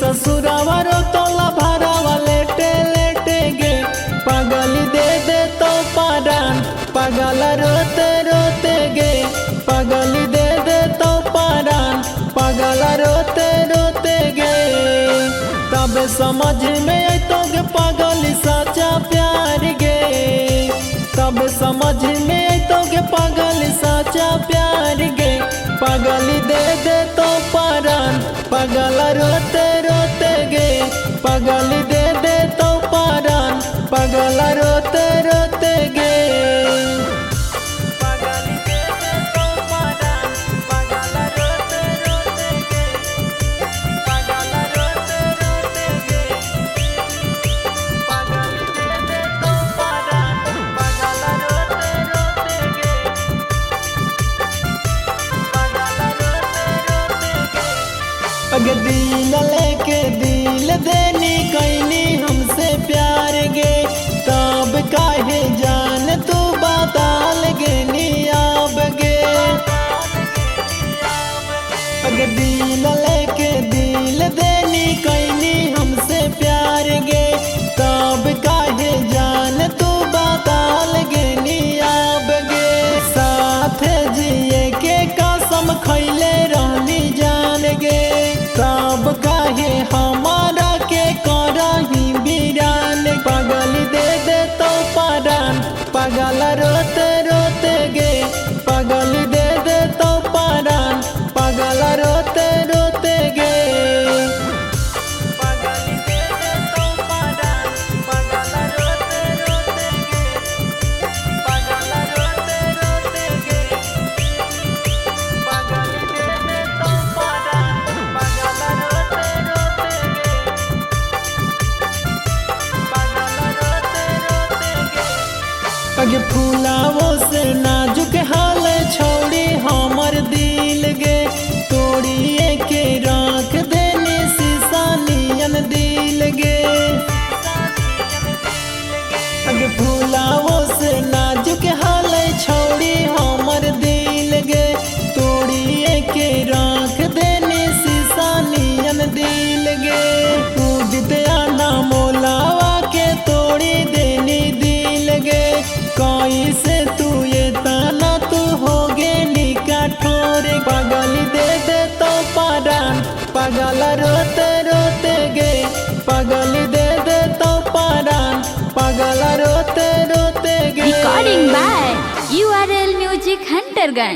ससुरावा रो तोला भरावा लेटे लेटे गे पागल दे तो पारान पागल रोते रोते गे पागल दे तो पारान पागल रोते रोते गे तब समझ में आई तो गे पागल सच्चा प्यार गे तब समझ में आई तो गे पागल सच्चा प्यार गे पागल दे तो पारान पागल रोते रोते गे पागल दे तो पारान पागल रोते रोते गे पागल दे तो पारान पागल रोते रोते गे पागल रोते रोते गे पागल दे तो पारान पागल रोते रोते गे पागल रोते रोते गे अगे दिल लेके दिल देनी कैनी हमसे प्यार गे तब काहे जान तू बताल गे नियाब गे अगे दिल लेके दिल देनी कैनी हमसे प्यार गे तब काहे जान तू बताल गे नियाब गे साथ जिए के कसम खैले रहनी जान गे तब काहे हमारा के करही बिरान पागल दे तो पारान पागल रोते रोते गे पागल दे तो पारान पागल रोते रोते गे पागल दे तो पारान पागल रोते रोते गे पागल रोते रोते गे पागल दे तो पारान पागल रोते रोते गे पागल रोते रोते गे अगे फूलावो से नाजुक हाल छोड़ी हमर दिल गे तोड़िए के राख देने शीशा नियन दिल गे अगे फूलावो से नाजुक हाल छोड़ी हमर दिल गे तोड़िए के राख देने शीशा नियन दिल गे पूजते आना मोलावा के तोड़ी देनी दिल गे कोई से तू ये ताना तू हो गे निकाठोर पागल दे तो पारान पागल रोते रोते गे पागल दे तो पारान पागल रोते रोते गे Recording by URL Music Hunter Gun.